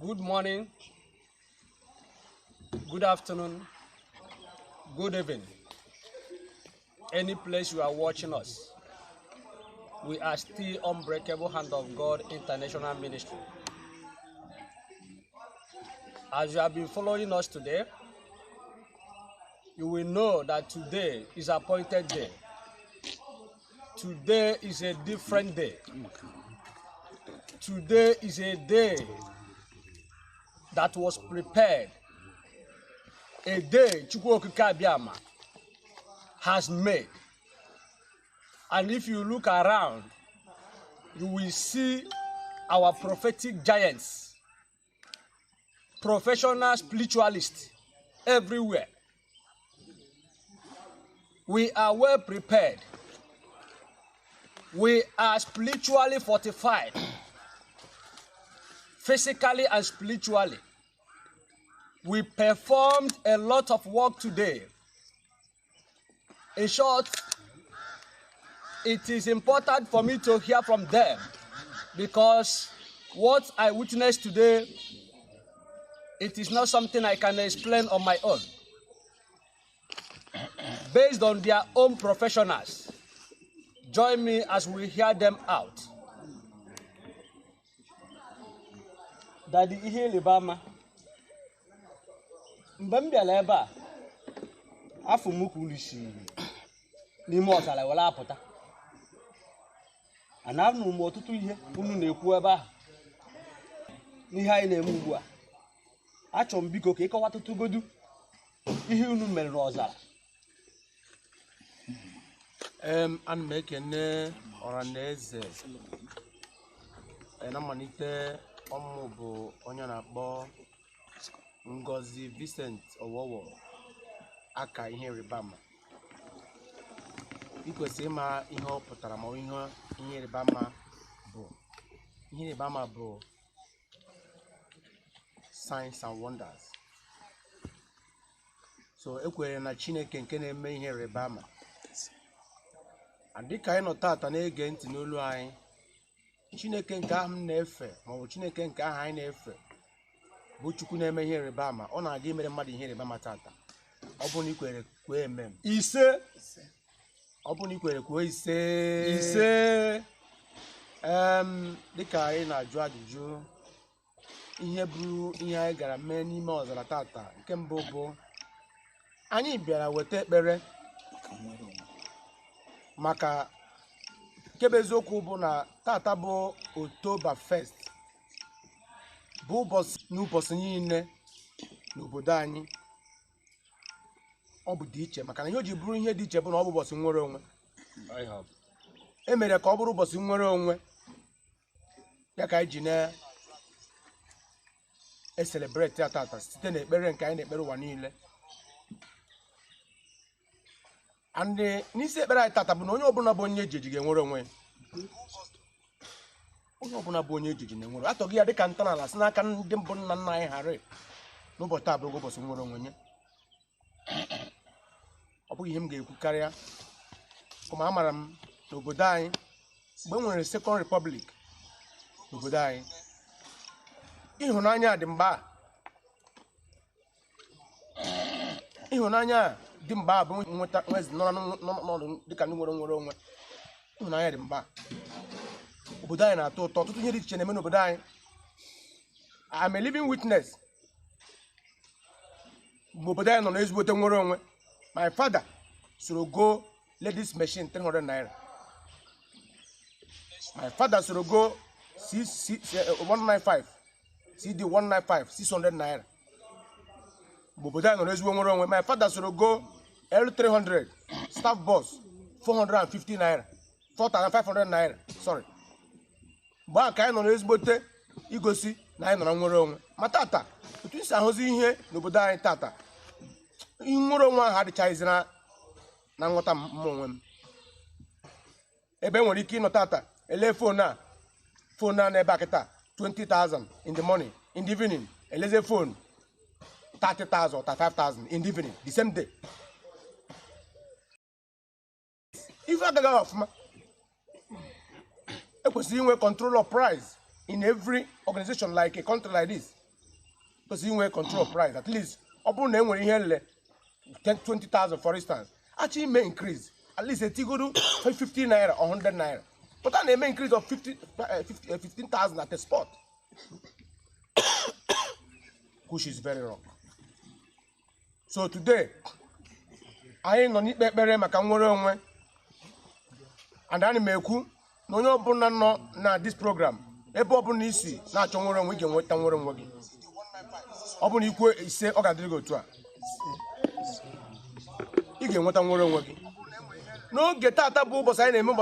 Good morning, good afternoon, good evening. Any place you are watching us, we are still Unbreakable Hand of God International Ministry. As you have been following us today, you will know that today is appointed day. Today is a different day. Today is a day that was prepared. A day Chukwu Okike Abiama has made. And if you look around, you will see our prophetic giants, professional spiritualists everywhere. We are well prepared. We are spiritually fortified, physically and spiritually. We performed a lot of work today. In short, it is important for me to hear from them because what I witnessed today, it is not something I can explain on my own. Based on their own professionals, join me as we hear them out. Daddy ihe libama. Mgbe m bịara ebe a, afọ m kwulisi n'ime ọzara were apụta. Ananụ m ọtụtụ ihe unu na-ekwu ebe ahụ. N'ihe anyị na-eme ugbu a. Achọrọ m biko ka ịkọwatụtụgodu ihe unu mere n'ọzara. Ana m ekene Ọhaneze na mmalite ọmụ bụ onye na-akpọ Ngozi Vincent Owowo aka ihe rịbama. Ị kwesịrị ịma ihe ọ pụtara ma ihe rịbama bụ. Ihe rịbama bụ signs and wonders. So ekwere na Chineke nke na-eme ihe rịbama. Dịka anyị nọ tata na-ege ntị n'olu anyị, Chineke nke ahụ m na-efe maọbụ Chineke nke ahụ anyị na-efe bụ Chukwu na-eme ihe rịbama. Ọ na-aga imere mmadụ ihe rịbama tata. Ọ bụrụ na ikwere kwee eme Ise. Ọ bụrụ na ikwere kwuo ise. Dịka anyị na-ajụ ajụjụ ihe bụrụ ihe anyị gara mee n'ime ọzara tata. Nke mbụ bụ anyị bịara weta ekpere maka nke bụ eziokwu bụ na tata bụ October 1st bụ n'ụbọchị niile n'obodo anyị. Ọ bụ dị iche maka na ihe o ji bụrụ ihe dị iche bụ na ọ bụ ụbọchị nnwere onwe. E mere ka ọ bụrụ ụbọchị nnwere onwe ya ka anyị ji na-eselebreti ya tata site n'ekpere nke anyị na-ekpere ụwa niile. N'isi ekpere anyị tata bụ na onye ọbụla bụ onye ejeji ga-enwere onwe ya. Onye ọbụla bụ onye ejeji na-enwere atọghị ya dịka ntọala si n'aka ndị mbụ nna nna anyị ghara n'ụbọchị taa bụrụ ụbọchị nwere onwe ya. Ọ bụghị ihe m ga-ekwu karịa. Kama amara m n'obodo anyị mgbe e nwere Second Republic n'obodo anyị, ịhụnanya dị mgba. Ịhụnanya dị mgba bụ nweta n'ọnọdụ dịka ndị nwere onwe. Ịhụnanya dị mgba. Obodo anyị na-atọ ụtọ. Ọtụtụ ihe dị iche na-eme n'obodo anyị. I'm a living witness. Mgbe obodo anyị nọ n'ezigbote nwere onwe, my father soro go ladies machine 300 naira. My father soro go 195 CD 195 600 naira. Mgbe obodo anyị nọ n'ezigbo nwere onwe, my father soro go L300 staff bus 450 naira 4500 naira. Sorry. Mgbe ahụ ka anyị nọ n'ezigbote igosi na anyị nọ na nwere onwe. Ma tata otu isi ahụzi ihe n'obodo anyị tata, nwere onwe ahụ adịchaghịzi na nghọta m onwe m. Ebe nwere ike ịnọ tata ele fon a n'ebe a kịta 20,000 in the morning, in the evening eleze fon 30,000 or 35,000 in the evening the same day. Ife agaghị ọfụma. Ekwesịrị inwe control of price in every organization like a country like this. kwesịrị inwe control price at least ọ bụrụ na enwere ihe nle 20,000 for instance actually may increase at least etigodo 50 naira or 100 naira but a na-eme increase of 15,000 at a spot which is very wrong. So today anyị nọ n'ikpe ekpere maka nnwere onwe and anyị na-ekwu na onye ọbụla nọ na this program ebe ọbụla isi na-achọ nnwere onwe ị ga-enweta nnwere onwe gị ọ bụ na ikwu ise ọ ga-adịrị gị otu a ị ga-enweta nnwere onwe gị n'oge taata bụ ụbọchị anyị na-eme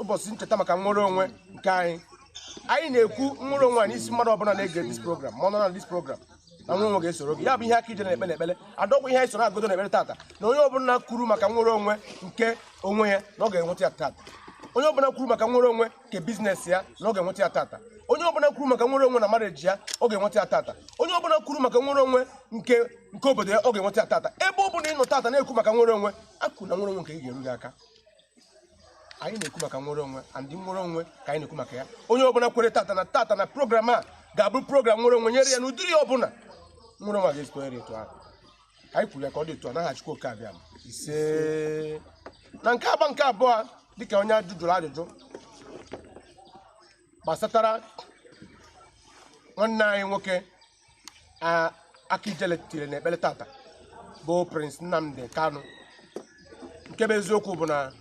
ụbọchị ncheta maka nnwere onwe nke anyị na-ekwu nnwere onwe n'isi mmadụ ọbụla na-ege this program ma ọ nọ na this program na nnwere onwe ga-esoro gị ya bụ ihe aka ije na-ekpe n'ekpere adọkwa ihe anyị so na-agodo n'ekpere taata na onye ọbụla kwuru maka nnwere onwe nke onwe ya na ọ ga-enweta ya taata onye ọbụla kwuru maka nnwere onwe nke biznes ya na ọ ga-enweta ya taata onye ọbụla kwuru maka nnwere onwe na marriage ya ọ ga-enweta ya taata onye ọbụla kwuru maka nnwere onwe nke obodo ya ọ ga-enweta ya taata ebe ọ bụla ị nọ taata na-ekwu maka nnwere onwe akụ na nnwere onwe nke ị ga-eru gị aka anyị na-ekwu maka nnwere onwe and nnwere onwe ka anyị na-ekwu maka ya onye ọbụla kwere taata na program a ga-abụ program nnwere onwe nyere ya n'ụdịrị ọbụla nnwere onwe ga-esitonyere etu ahụ anyị kwuru ya ka ọ dị etu a naghị Chukwu Okabịam ise na nke abụọ dịka onye jụrụ ajụjụ gbasatara nwanne anyị nwoke Akijele tiri n'ekpere tata bụ Prince Nnamdi Kanu nke bụ eziokwu bụ na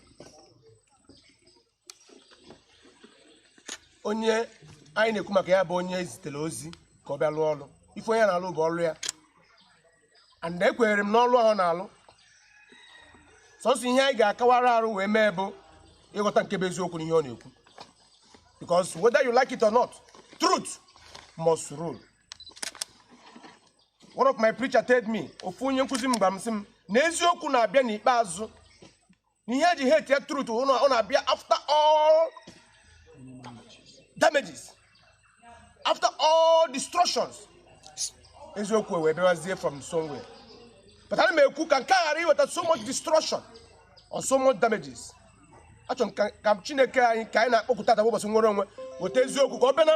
onye anyị na-ekwu maka ya bụ onye zitere ozi ka ọ bịa lụọ ọrụ ife onye na-alụ bụ ọrụ ya and ekwenyere m n'ọrụ ahụ na-alụ sọsọ ihe anyị ga-akawara arụ wee mee bụ ịghọta nke bụ eziokwu n'ihe ọ na-ekwu because whether you like it or not truth must rule. One of my preacher told me ofu onye nkụzi m gwara m sị m na eziokwu na-abịa n'ikpeazụ na ihe eji hate ya truth ọ na-abịa after all damages after all destructions eziokwu wee bịazie from somewhere but ana m ekwu ka nke ghara iweta so much destruction or so much damages achọ ka Chineke anyị ka anyị na-akpọkụta taa ụbọchị nnwere onwe weta eziokwu ka ọ bịa na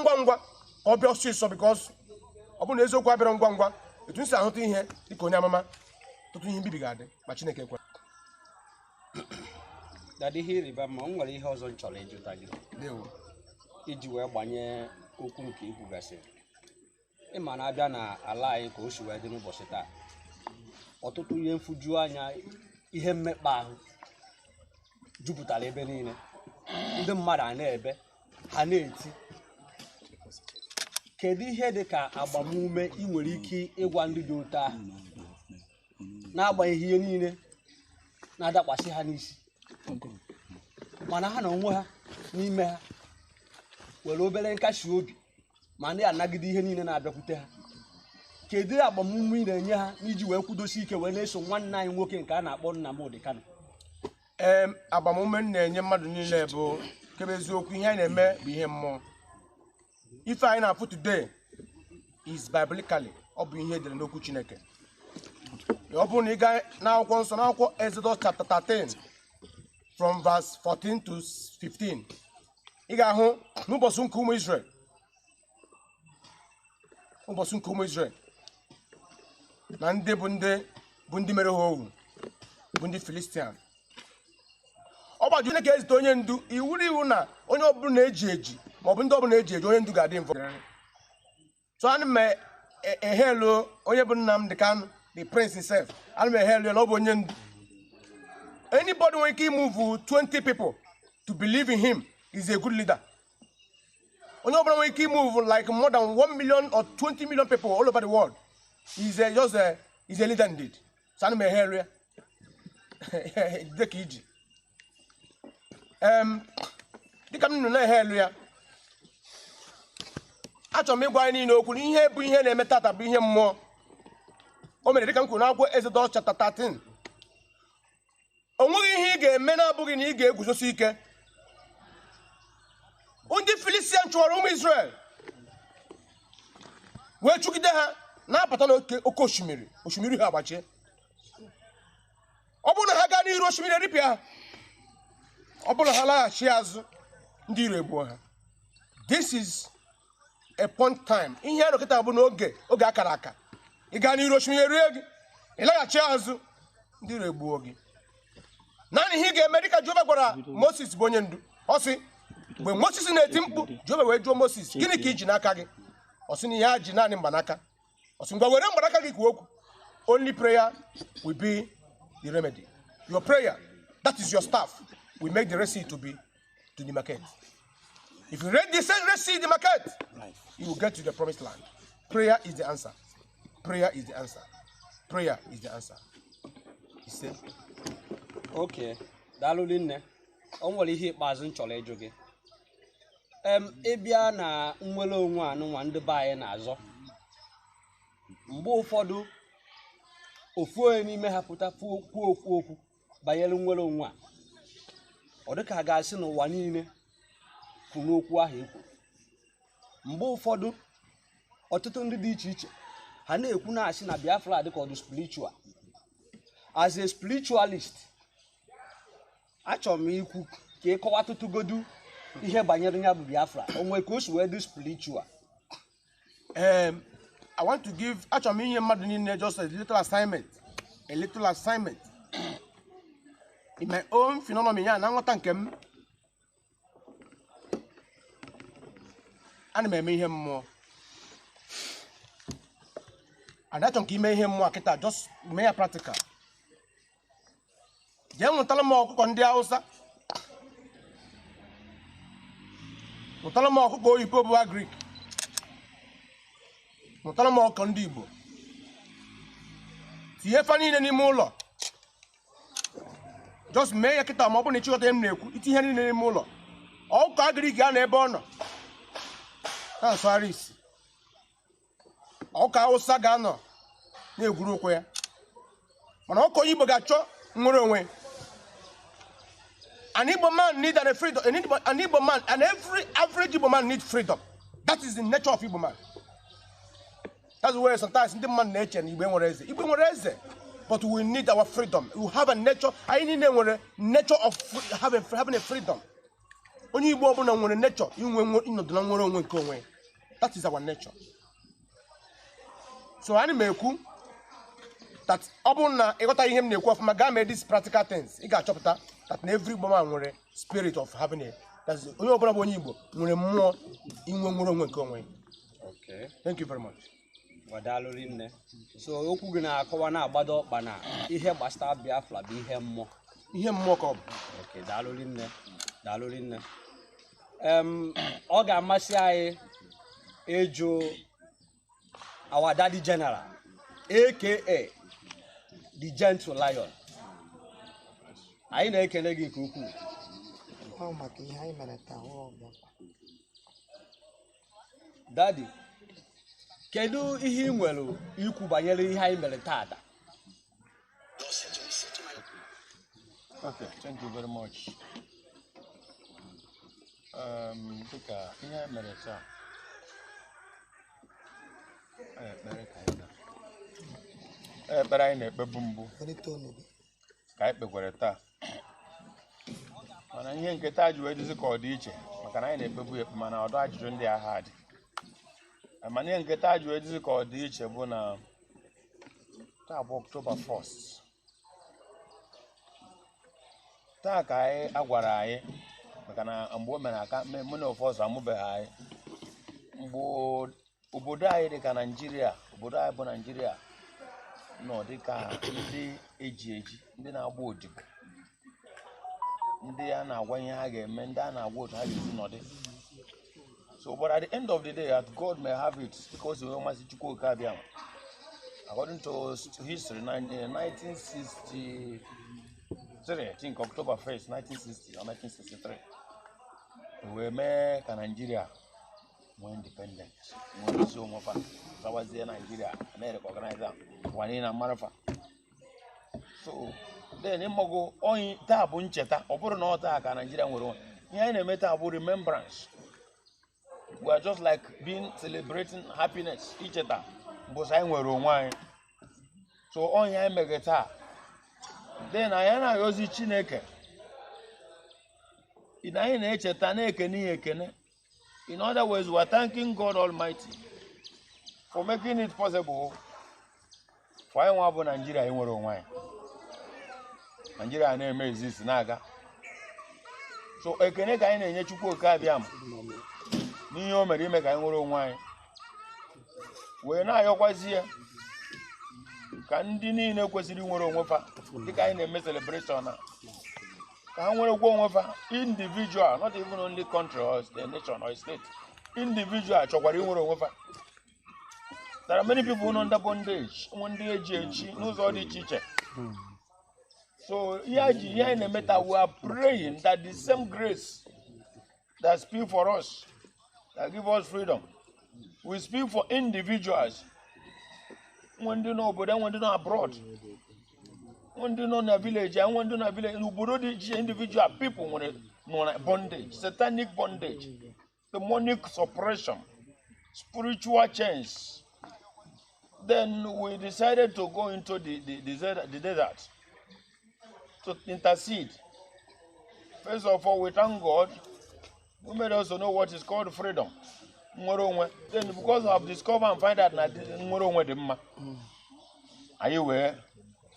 ngwa ngwa ka ọ bịa ọsịsọ because ọ bụrụ na eziokwu abịara ngwa ngwa etu nsi ahụta ihe dịka onye amama tụtụ ihe mbibi ga-adị ma Chineke ekwe Dada ihe ịrịba ma o nwere ihe ọzọ m chọrọ ịjụta gị iji wee gbanye okwu nke ikwu gasịrị ịma na abịa na ala anyị ka o si wee dị n'ụbọchị taa ọtụtụ ihe mfuju anya ihe mmekpa ahụ jupụtara ebe niile ndị mmadụ a na-ebe ha na-eti kedu ihe dị ka agbamume ị nwere ike ịgwa ndị dị otu ahụ n'agbanyeghị ihe niile na-adakwasị ha n'isi mana ha na onwe ha n'ime ha were obere nkasi obi ma ndị anagide ihe niile na-abịakwute ha kedu agbamume ị na-enye ha n'iji wee kwudosi ike wee na-eso nwanne anyị nwoke nke a na-akpọ Nnamdi Kanu? Agbamume m na-enye mmadụ niile bụ kebe eziokwu ihe anyị na-eme bụ ihe mmụọ ife anyị na-afụ today is biblically ọ bụ ihe edere n'okwu Chineke ọ bụrụ na ị gaa n'akwụkwọ nsọ n'akwụkwọ Exodus chapter 13 from verse 14 to 15 ị ga-ahụ n'ụbọchị nke ụmụ Israel na ndị bụ ndị mere ha ohu bụ ndị Filistia ọ gbajuru Chineke ezite onye ndu iwu na onye ọbụla na-eji eji maọbụ ndị ọbụla na-eji eji onye ndu ga-adị mfọ so ana m ehelu onye bụ Nnamdi Kanu the prince himself ana m ehelu ya na ọ bụ onye ndu anybody nwere ike imove 20 people to believe in him is a good leader onye ọbụla nwere ike imove like more than 1 million or 20 million people all over the world is a leader indeed so ana m ehelu ya dịka iji dịka m nọ na-ehelu ya achọrọ m ịgwa anyị niile okwu na ihe bụ ihe na-eme tata bụ ihe mmụọ o mere dịka m kwuru n'akwụkwọ Exodus chapter 13 o nweghị ihe ị ga-eme na-abụghị na ị ga-eguzosi ike ndị Filistia chụọrọ ụmụ Israel wee chụgide ha na-abata n'oke osimiri ha agbachie ọ bụrụ na ha gaa n'iru osimiri eripịa ha ọ bụrụ na ha laghachi azụ ndị iro egbuo ha this is a point time. Ihe ya nọkịta bụ n'oge akara aka. Ị gaa n'iru osimiri rie gị. Ị laghachi azụ ndị iro egbuo gị. Naanị ihe ị ga-eme dịka Jehova gwara Moses bụ onye ndu. Ọ sị mgbe Moses na-eti mkpu, Jehova wee jụọ Moses, gịnị ka iji n'aka gị? Ọ sị na ya ji naanị mgbanaka. Ọ sị ngwa were mgbanaka gị kwuo okwu. Only prayer will be the remedy. Your prayer, that is your staff, will make the Red Sea to the market. If you read the Red Sea, the market, you will get to the promised land. Prayer is the answer. Prayer is the answer. Prayer is the answer. He said, okay, daalụ nne. O nwere ihe ikpeazụ m chọrọ ịjụ gị. Ịbịa na nnwere onwe anụnwa ndị be anyị na-azọ. Mgbe ụfọdụ ofu onye n'ime ha pụta kwuo okwu banyere nnwere onwe a. Ọ dị ka a ga-asị n'ụwa niile kwụ n'okwu ahụ ekwu. Mgbe ụfọdụ ọtụtụ ndị dị iche iche ha na-ekwu na-asị na Biafra dị ka ọ dị spiritual. As a spiritualist, achọrọ m ikwu ka ị kọwatụtụgodu ihe banyere ya bụ Biafra. O nwere ka o si wee dị spiritual. I want to give achọrọ m ihe mmadụ niile just a little assignment. A little assignment. In my own phenomenon ya na nghọta nke m. Ana m eme ihe mmụọ. And achọrọ m ka ime ihe mmụọ kịta just mee ya practical. Jee nwụtara m ọkụkọ ndị Hausa. Nwụtara m ọkụkọ oyibo bụ Greek. Nwụtara m ọkụkọ ndị Igbo. Tinye fa niile n'ime ụlọ. Just mee ya kịta ma ọ bụ na ịchịkọta ihe m na-ekwu. Itinye niile n'ime ụlọ. Ọkụkọ Agrik ga-anọ ebe ọ nọ. Na-asụgharị isi. Ọkụkọ Hausa ga-anọ na-egwuru ụkwụ ya. Mana ọkụkọ Igbo ga-achọ nnwere onwe. An Igbo man needs freedom. An Igbo man, and every average Igbo man needs freedom. That is the nature of Igbo man. That's why sometimes the man nature and Igbo nwere. But we need our freedom. We have a nature. I need a nature of having a freedom. Only Igbo ọbụla nwere nature. That is our nature. So I na-ekwu that ọbụna ịghọta ihe m na-ekwu ọfụma gaa mee these practical things. Ị ga-achọpụta that every woman nwere spirit of having a. That's onye ọbụla bụ onye Igbo nwere mmụọ inwe nwere onwe nke onwe. Okay. Thank you very much. Wadalụ nne. So okwu gị na-akọwa na-agbado ọkpa na ihe gbasara Biafra bụ ihe mmụọ. Ihe mmụọ ka ọ bụ. Okay, daalụ nne. Daalụ nne. Ọ ga-amasị anyị ịjụ our daddy general, aka the gentle lion. Anyị na-ekele gị nke ukwuu. Ọ maka ihe anyị mere taa ọ ọgbakọ. Daddy, kedu ihe ị nwere ikwu banyere ihe anyị mere taata? Okay, thank you very much. Dịka ihe anyị mere taa, ekpere anyị na-ekpebu mbụ ka anyị kpekwere taa. Mana ihe nke taa ji wee dịzị ka ọ dị iche maka na anyị na-ekpebu ekpe mana ọdụ ajụjụ ndị agha dị. Mana ihe nke taa ji wee dịzị ka ọ dị iche bụ na taa bụ October 1st. Taa ka anyị agwara anyị maka na mgbe o mere aka mụ na ọfọsọ amụbeghị anyị. Mgbe obodo anyị dị ka Nigeria, obodo anyị bụ Nigeria nọ dị ka ndị eji ndị na-agba odibo, ndị a na-agwa ihe ha ga-eme, ndị a na-agwa otu ha ga-esi nọdị. So but at the end of the day, that God may have it because we almost according to history, 1963, I think October 1st, 1960 or 1963, we made Nigeria more independent. That was there Nigeria, and they recognized that one in America. So then Imogo on Tabun Cheta, or not Nigeria will own. Here in a matter of remembrance. We are just like celebrating happiness each other. But I will wine. So on here megata. Then I am a Yosi Chineke. In I nature Taneke Niekene. In other words, we are thanking God Almighty for making it possible for anyone in Nigeria inwere onwe anyị. Nigeria na-eme exist na-aga. So ekene ka anyị na-enye Chukwu oke abịa ma n'ihe o mere ime ka anyị nwere onwe anyị. Wee na-ayọkwazi ya ka ndị niile kwesịrị inwere onwe fa dịka anyị na-eme celebration na ka ha nwerekwa onwe fa individual, not even only country or the nation or state. Individual chọkwara inwere onwe fa. There are many people who under bondage, ndị eji echi n'ụzọ dị iche iche. So we are praying that the same grace that speaks for us, that gives us freedom, we speak for individuals. When do know, but then when do know abroad, when do know in a village, and when do know village, individual people when bondage, satanic bondage, demonic suppression, spiritual change. Then we decided to go into the desert to intercede. First of all, we thank God. We made us to know what is called freedom. Then because I've discovered and find out that are you aware?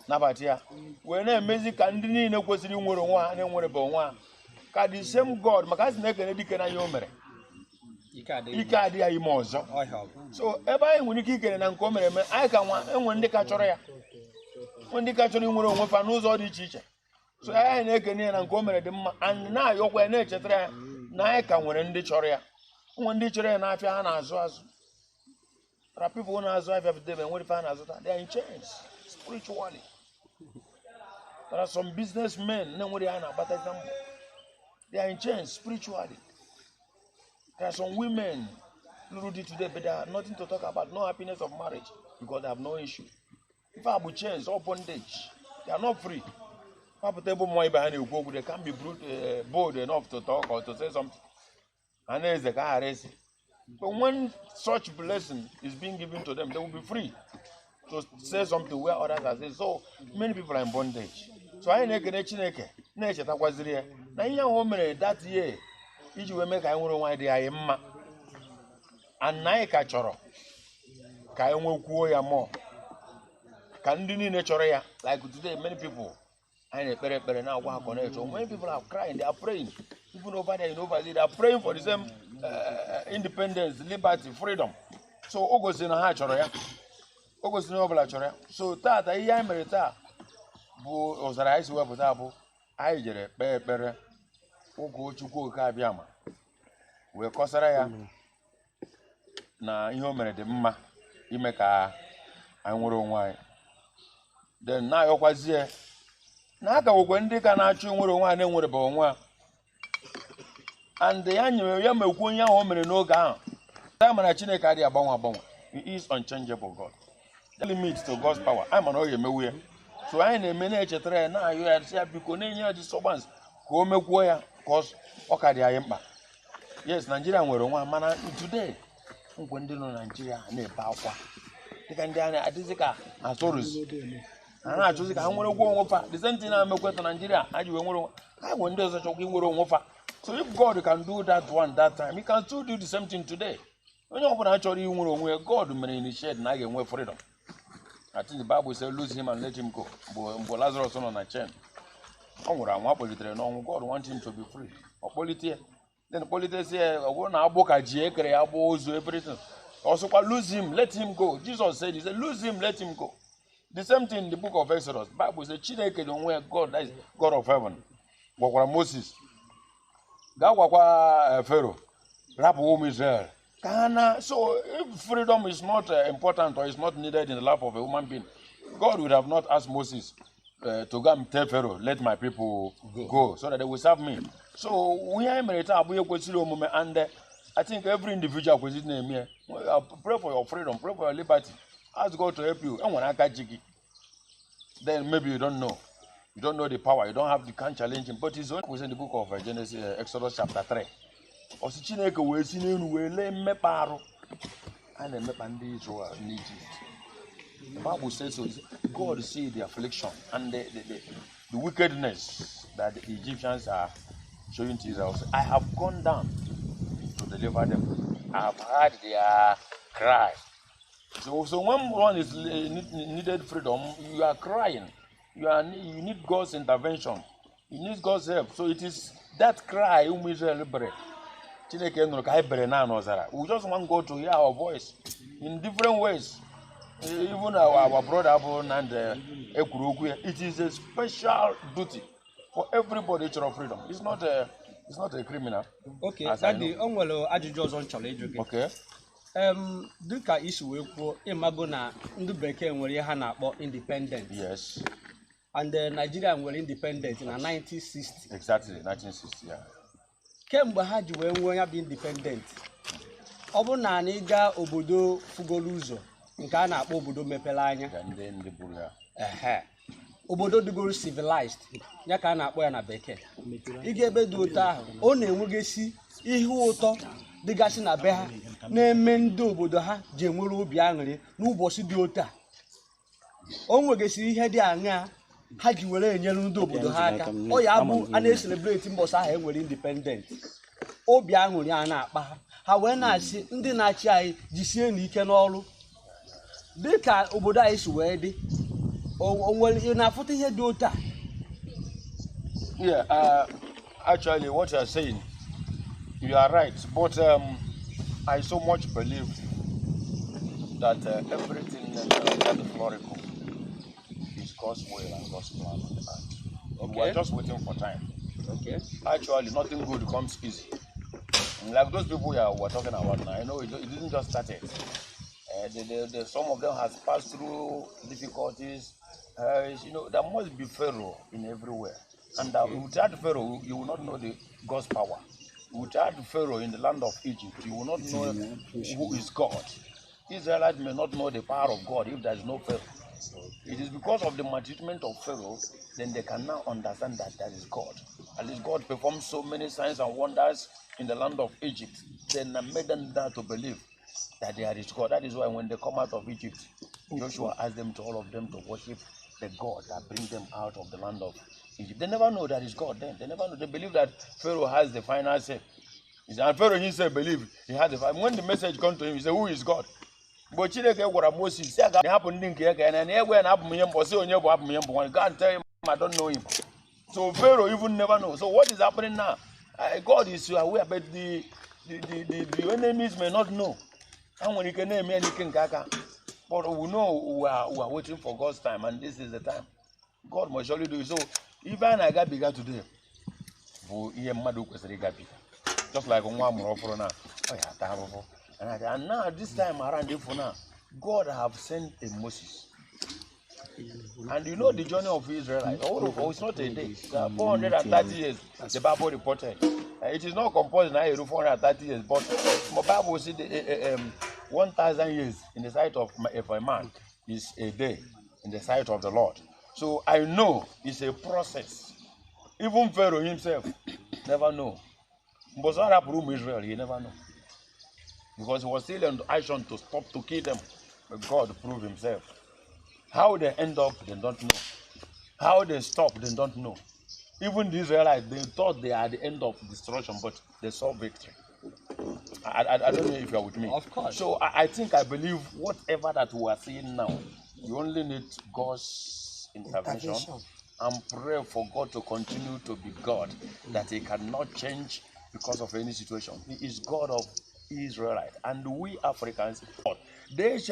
Nabatia. When a music and the question you were one and were born. Can the same God, Macas neck and Dickena Yomer? Ikadia Imozo. So, every when you kick it and come, I can one and when they catch when they catch you were one knows all the teacher. So I neck and come and now you're when nature, now I can win in the choria. One teacher and I feel as well. There are people who know as well if they when find as they are in chains spiritually. There are some businessmen, nobody but they are in chains spiritually. There are some women who do today, but they have nothing to talk about, no happiness of marriage because they have no issue. If I have chains or bondage, they are not free. They can't be bold enough to talk or to say something. And there is the guy arrested. But when such blessing is being given to them, they will be free to say something where others are saying. So many people are in bondage. So I make a chineke. Nature that was there. Now here woman that year, each will make I want why they are emma. And na kachoro. Ka enwe kwuo ya more. Ka ndị niile chọrọ ya. Like today, many people. Many people are crying, they are praying. Even over there in overseas, they are praying for the same independence, liberty, freedom. So, Augustine Hachoroya, Augustine Oblachoria. So, Tata, Yamerita, Bu Osarais, Wabutabu, Aijere, Pere, Ugo Chuku Kabiama. We Kosaraya na Yomere de Mma, Imeka, and Wurong. Then now, was here. Naka wogwende ka na-achụ nwere onwe a na-enwere bụ onwe and ya nyere ya mekwu onye ahụ o mere n'oge ahụ ya mana Chineke adịghị agbanwe. He is unchangeable God. The limit to God's power. I mana o ya emewu ya. So anyị na-eme na-echetara ya na-ayọ ya sị ya biko na-enye ya disturbance ka o mekwuo ya cause ọ ka dị anyị mkpa. Yes, Nigeria nwere onwe mana today ngwe ndị nọ Nigeria na-ebe akwa dịka ndị a na-adịzi ka Azorus. And I choose I want to go over the same thing I'm going to Nigeria. I want to so if God can do that one that time, He can still do the same thing today. When you open actually you want God may initiate and I can wait freedom. I think the Bible says lose him and let him go. But Lazarus on a chain. God wants him to be free. Or politics. Then politics say everything. Also lose him, let him go. Jesus said, He said, lose him, let him go. The same thing in the book of Exodus. The Bible says, Chineke don't wear God, that is God of heaven. Moses. Pharaoh. Rapu Israel. So if freedom is not important or is not needed in the life of a human being, God would have not asked Moses to go and tell Pharaoh, let my people go so that they will serve me. So we are in and I think every individual was name here. Pray for your freedom, pray for your liberty. Ask God to help you. And when I catch you, then maybe you don't know. You don't know the power. You don't have the can challenge him. But it's always in the book of Genesis, Exodus chapter 3. Osichineke we si n'enu we le mmeparu. And the mepandi Israel in Egypt. The Bible says so. God see the affliction and the wickedness that the Egyptians are showing to Israel. I have gone down to the deliver them. I've heard their cry. So when one is needed freedom, you are crying. You need God's intervention. You need God's help. So it is that cry we just want God to hear our voice in different ways. Even our brother and it is a special duty for everybody to have freedom. It's not a criminal. Okay, as I Daddy, know. o nwere ajụjụ ọzọ m chọrọ ịjụ gị. Okay. Dịka isi wee kwuo ịmago na ndị bekee nwere ihe ha na-akpọ independent. Yes. And Nigeria nwere independent na 1960. Exactly, 1960. Yeah. Kemgbe ha ji wee nwee ya bụ independent, ọ bụ na anyị gaa obodo fugoro ụzọ nke a na-akpọ obodo mepere anya. Obodo dịgoro civilized ya ka a na-akpọ ya na bekee. Ịga ebe dị otu ahụ, ọ na-enwegasị ihe ụtọ dịgasị na be ha na-eme ndị obodo ha ji enwere obi aṅụrị n'ụbọchị dị otu a. O nwegasịrị ihe dị aṅaa ha ji were enyere ndị obodo ha aka. Ọ ya bụ a na-eselebreti mbọsị ahụ enwere independent. Obi aṅụrị a na-akpa ha. Ha wee na-asị ndị na-achị anyị jisie n'ike n'ọrụ. Dịka obodo anyị si wee dị, o nwere na-afụta ihe dị otu a. Yeah, actually what you are saying, you are right, but I so much believe that everything that is florical is God's will and God's plan on the earth. Okay. We are just waiting for time. Okay. Actually, nothing good comes easy. Like those people we're talking about now, I know it didn't just start it. Some of them has passed through difficulties. There must be Pharaoh in everywhere. And without Pharaoh, you will not know God's power. Without Pharaoh in the land of Egypt, you will not know who is God. Israelites may not know the power of God if there is no Pharaoh. It is because of the maltreatment of Pharaoh, then they can now understand that there is God. At least God performed so many signs and wonders in the land of Egypt, then made them dare to believe that there is God. That is why when they come out of Egypt, Joshua asked them to all of them to worship the God that brings them out of the land of Egypt. They never know that is God then. They never know. They believe that Pharaoh has the final say. And Pharaoh himself believed he had the final. When the message comes to him, he said, who is God? But Chineke gwara Moses, say God happened in Kenya and everywhere happen him, but say onye go happen him, but God tell him I don't know him. So Pharaoh even never know. So what is happening now? God is aware, but the enemies may not know. And when he can name anything, but we know we are waiting for God's time, and this is the time. God must surely do it. So even I got bigger today, just like and now this time around, God have sent a Moses. And you know the journey of Israelites. It's not a day. 430 years, the Bible reported. It is not composed now 430 years, but the Bible said 1,000 years in the sight of a man is a day in the sight of the Lord. So I know it's a process. Even Pharaoh himself never know. But what happened to Israel, he never know. Because he was still on action to stop to kill them. But God proved himself. How they end up, they don't know. How they stop, they don't know. Even the Israelites, they thought they are at the end of destruction, but they saw victory. I don't know if you are with me. Of course. So I believe whatever that we are seeing now, you only need God's intervention and pray for God to continue to be God, that He cannot change because of any situation. He is God of Israelite, and we Africans, they shall